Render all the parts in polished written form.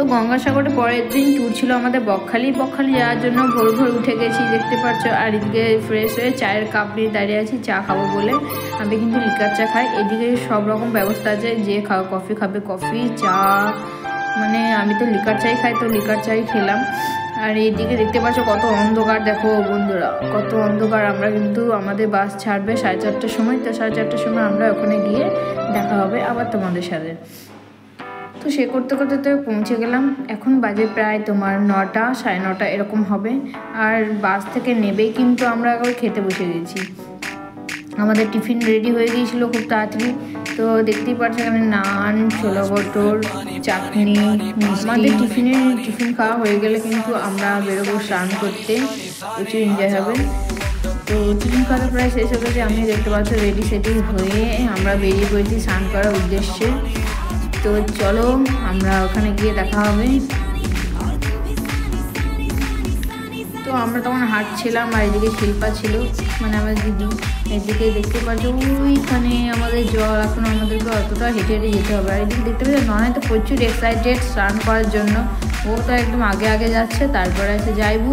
তো গঙ্গাসাগরে পরের দিন ট্যুর ছিল আমাদের বকখালি যাওয়ার জন্য ভোর ভোর উঠে গেছি দেখতে পাচ্ছ। আর এদিকে ফ্রেশ হয়ে চায়ের কাপ নিয়ে দাঁড়িয়ে আছি চা খাবো বলে। আমি কিন্তু লিকার চা খাই, এদিকে সব রকম ব্যবস্থা আছে, যে কফি খাবে কফি, চা, মানে আমি তো লিকার চাই খাই, তো লিকার চাই খেলাম। আর এইদিকে দেখতে পাচ্ছ কত অন্ধকার, দেখো বন্ধুরা কত অন্ধকার। আমরা কিন্তু আমাদের বাস ছাড়বে 4:30টার সময়, তো 4:30টার সময় আমরা ওখানে গিয়ে দেখা হবে আবার তোমাদের সাথে। তো সে করতে করতে তো পৌঁছে গেলাম। এখন বাজে প্রায় তোমার 9টা 9:30 এরকম হবে। আর বাস থেকে নেবেই কিন্তু আমরা আবার খেতে বসে গেছি। আমাদের টিফিন রেডি হয়ে গিয়েছিলো খুব তাড়াতাড়ি। তো দেখতেই পাচ্ছেন এখানে নান, ছোলা বটর, চাটনি, আমাদের টিফিন খাওয়া হয়ে গেলে কিন্তু আমরা বেরোবো স্নান করতে, প্রচুর এনজয় হবে। তো টিফিন খাওয়া প্রায় শেষ হয়ে গেছে। আমি দেখতে পাচ্ছি রেডি সেডি হয়ে আমরা বেরিয়ে পড়েছি স্নান করার উদ্দেশ্যে। তো চলো আমরা ওখানে গিয়ে দেখা হবে। তো আমরা তখন হাঁটছিলাম আর এদিকে শিল্পা ছিল, মানে আমার দিদি। এদিকে দেখতে পাচ্ছ ওইখানে আমাদের জল, এখন আমাদেরকে অতটা হেঁটে হেঁটে যেতে হবে। আর এদিকে দেখতে পাচ্ছ নয় তো প্রচুর এক্সাইটেড স্নান করার জন্য, ও তো একদম আগে আগে যাচ্ছে। তারপরে আছে যাইবু,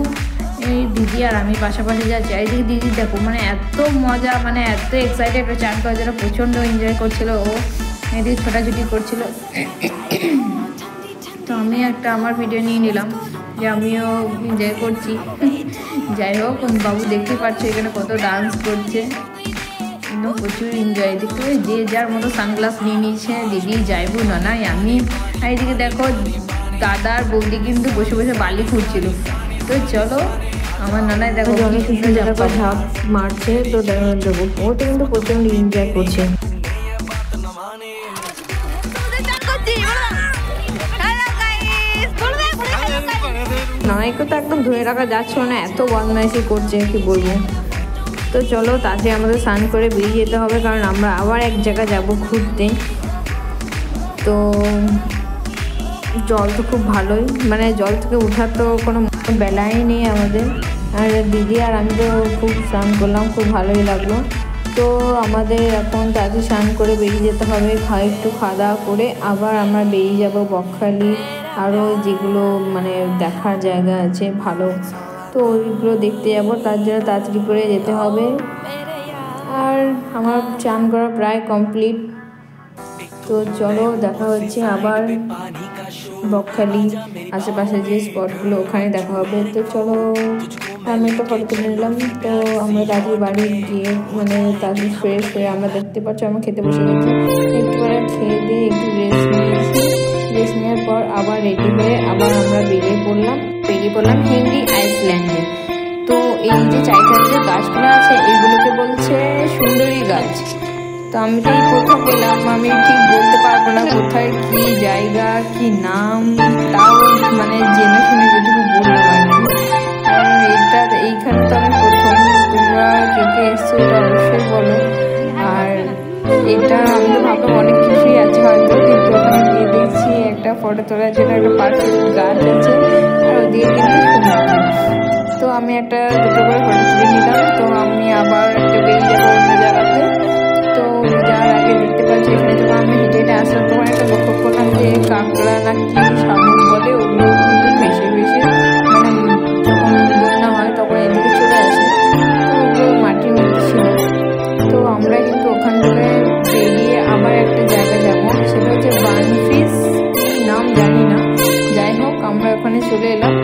এই দিদি আর আমি পাশাপাশি যাচ্ছি। আর এদিকে দিদি দেখো মানে এত মজা, মানে এত এক্সাইটেড স্নান করার জন্য, প্রচণ্ড এনজয় করছিল ও, এদিকে ছোটাছুটি করছিল। তো আমি একটা আমার ভিডিও নিয়ে নিলাম যে আমিও এনজয় করছি। যাই হোক বাবু দেখতে পাচ্ছ এখানে কত ডান্স করছে, একদম প্রচুর এনজয়। দেখতে পাচ্ছি যে যার মতো সানগ্লাস নিয়ে নিয়েছে, দিদি, যাইবু, নানাই, আমি। আর এদিকে দেখো দাদার বৌদি কিন্তু বসে বসে বালি খুঁড়ছিল। তো চলো আমার নানাই দেখো অনেক সুন্দর ঝাঁপ মারছে, তো দেবো ও তো কিন্তু প্রচণ্ড এনজয় করছে। নানাইকে তো একদম ধরে রাখা যাচ্ছে না, এত বদমাইশি করছে কি বলবো। তো চলো তাতে আমাদের স্নান করে বেরিয়ে যেতে হবে, কারণ আমরা আবার এক জায়গায় যাব ঘুরতে। তো জল তো খুব ভালোই, মানে জল থেকে ওঠার তো কোনো বেলাই নেই আমাদের। আর দিদি আর আমি তো খুব স্নান করলাম, খুব ভালোই লাগলো। তো আমাদের এখন তাড়াতাড়ি স্নান করে বেরিয়ে যেতে হবে, একটু খাওয়া দাওয়া করে আবার আমরা বেরিয়ে যাব বকখালি। আরও যেগুলো মানে দেখার জায়গা আছে ভালো, তো ওইগুলো দেখতে যাব, তার জন্য তাড়াতাড়ি করে যেতে হবে। আর আমার স্নান করা প্রায় কমপ্লিট। তো চলো দেখা হচ্ছে আবার বকখালি আশেপাশে যে স্পটগুলো ওখানে দেখা হবে। তো চলো আমি একটা ফটো তুলে নিলাম। তো আমরা তাড়াতাড়ি বাড়ি গিয়ে মানে তাড়াতাড়ি ফ্রেশ হয়ে আমরা দেখতে পাচ্ছি আমরা খেতে বসে গেছি। একটু করে খেয়ে দিয়ে একটু রেস্ট নিয়েছি, রেস্ট নেওয়ার পর আবার রেডি হয়ে আবার আমরা বেরিয়ে পড়লাম হেনরি আইল্যান্ডে। তো এই যে চারিধারে যে গাছগুলো আছে এগুলোকে বলছে সুন্দরী গাছ। তো আমি তো এই কোথাও গেলাম, আমি ঠিক বলতে পারবো না কোথায় কি জায়গা কি নাম, তাও মানে জেনে শুনে যেটুকু বললাম আর কি। কারণ এইখানে তো আমি প্রথম, তোমরা কে কে এসছো এটা অবশ্যই বলো। আর এটা আমি তো ভাবলাম অনেক কিছুই আছে হয়তো, কিন্তু ওখানে গিয়ে দেখছি একটা ফটো তোলার জন্য একটা পার্সেল গাছ আছে, আর ওদিকে কিন্তু সমুদ্র। তো আমি দুটো করে ফটো তুলে নিলাম। তো আমি আবার একটা বেরিয়ে যাবো অন্য জায়গাতে। তো যাওয়ার আগে দেখতে পাচ্ছি এখানে তো আমি হেঁটে হেঁটে আসলাম, তখন একটা লক্ষ্য করলাম যে কাঁকড়া না কি শামুক বলে ওগুলো কিন্তু ভেসে ভেসে মানে যখন বন্যা হয় তখন এদিকে চলে আসে, তো ওগুলো মাটির মধ্যে ছিল। তো আমরা কিন্তু ওখান থেকে বেরিয়ে আবার একটা জায়গা যাবো, সেটা হচ্ছে বানফিশ, এই নাম জানি না। যাই হোক আমরা ওখানে চলে এলাম।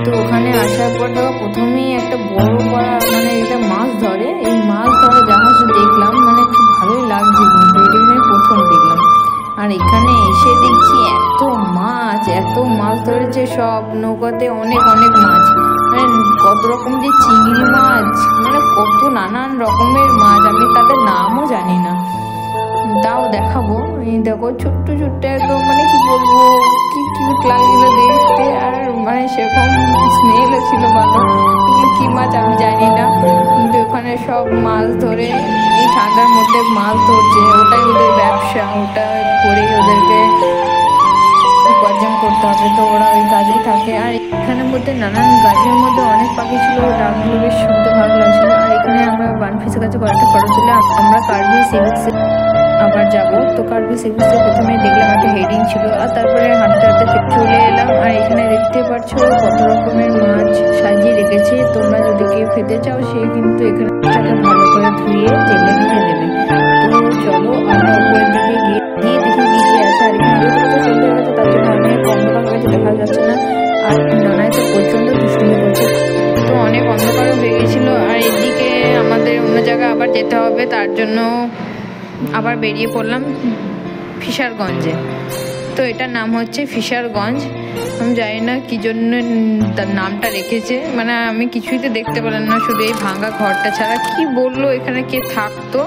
তো ওখানে আসার পর দেখো প্রথমেই একটা বড় পাড়া মানে এটা মাছ ধরে, এই মাছ ধরা জাহাজ দেখলাম, মানে খুব ভালোই লাগছে কিন্তু এটা আমি প্রথম দেখলাম। আর এখানে এসে দেখছি এত মাছ ধরেছে, সব নৌকাতে অনেক অনেক মাছ, মানে কত রকম যে চিংড়ি মাছ, মানে কত নানান রকমের মাছ, আমি তাদের নামও জানি না, তাও দেখাবো। এই দেখো ছোট্ট ছোট্ট একদম, মানে কি বলবো কি কিউট লাগছিল দেখতে। আর মানে সেরকম স্মেলও ছিল ভালো, এগুলো কি মাছ আমি জানি না, কিন্তু ওখানে সব মাছ ধরে এই ঠান্ডার মধ্যে মাছ ধরছে, ওটাই ওদের ব্যবসা, ওটা করেই ওদেরকে উপার্জন করতে হবে, তো ওরা ওই কাজেই থাকে। আর এখানের মধ্যে নানান গাছের মধ্যে অনেক পাখি ছিল, ডাকগুলো বেশ শুনতে ভালো লাগছিল। আর এখানে আমরা বানফিশের কাছে কয়েকটা ফটো তুলে আমরা কার্বি সিভিক্সে আবার যাব। তো কার্বি সি বিচে প্রথমে দেখলাম একটা হেডিং ছিল, আর তারপরে হাঁটতে হাঁটতে চলে এলাম। আর এখানে দেখতে পাচ্ছ কত রকমের মাছ সাজিয়ে রেখেছে। তোমরা যদি কেউ খেতে চাও সে কিন্তু এখানে ভালো করে ধুয়ে তেলে ভেজে দেবে। তো চলো আমরা উপরের দিকে গিয়ে দেখি কি কি আছে। আর এখানে তো সুন্দর হয়েছে, তার জন্য অনেক অন্ধকার হয়েছে, দেখা যাচ্ছে না। আর ননাই তো প্রচন্ড দুষ্টুমি করছে, তো অনেক অন্ধকারও হয়ে গেছিল। আর এদিকে আমাদের অন্য জায়গায় আবার যেতে হবে, তার জন্য আবার বেরিয়ে পড়লাম ফিশারগঞ্জে। তো এটার নাম হচ্ছে ফিশারগঞ্জ। আমি জানি না কি জন্য তার নামটা রেখেছে, মানে আমি কিছুই তো দেখতে পেলাম না, শুধু এই ভাঙা ঘরটা ছাড়া। কি বললো এখানে কে থাকতো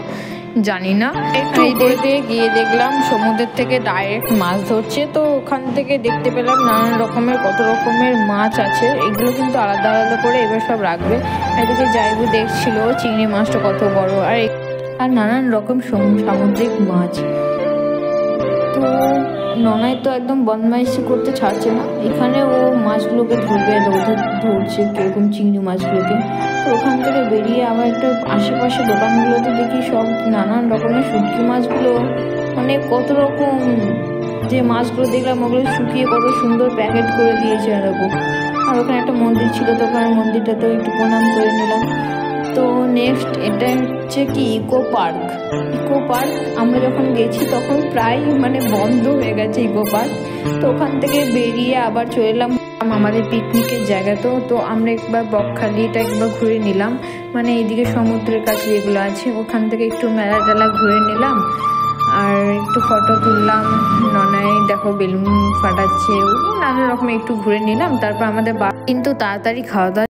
জানি না। একটু উপরে দিয়ে গিয়ে দেখলাম সমুদ্রের থেকে ডাইরেক্ট মাছ ধরছে। তো ওখান থেকে দেখতে পেলাম নানান রকমের কত রকমের মাছ আছে, এগুলো কিন্তু আলাদা আলাদা করে এবার সব রাখবে। এদিকে যাইবু দেখছিল চিংড়ি মাছটা কত বড়, আর নানান রকম সামুদ্রিক মাছ। তো ননাই তো একদম বদমাইশি করতে ছাড়ছে না, এখানে ও মাছগুলোকে ধরবে, ধরছে কিরকম চিংড়ি মাছগুলোকে। তো ওখান থেকে বেরিয়ে আবার একটা আশেপাশে দোকানগুলোতে দেখি সব নানান রকমের শুটকি মাছগুলো, মানে কত রকম যে মাছগুলো দেখলাম ওগুলো শুকিয়ে কত সুন্দর প্যাকেট করে দিয়েছে এরকম। আর ওখানে একটা মন্দির ছিল, তো ওখানে মন্দিরটাতেও একটু প্রণাম করে নিলাম। তো নেক্সট এটা হচ্ছে কি ইকো পার্ক। ইকো পার্ক আমরা যখন গেছি তখন প্রায় মানে বন্ধ হয়ে গেছে ইকো পার্ক। তো ওখান থেকে বেরিয়ে আবার চলে এলাম আমাদের পিকনিকের জায়গা। তো আমরা একবার বকখালিটা একবার ঘুরে নিলাম, মানে এইদিকে সমুদ্রের কাছে যেগুলো আছে ওখান থেকে একটু মেলা টেলা ঘুরে নিলাম, আর একটু ফটো তুললাম। ননাই দেখো বেলুন ফাটাচ্ছে, নানান রকম একটু ঘুরে নিলাম। তারপর আমাদের কিন্তু তাড়াতাড়ি খাওয়া দাওয়া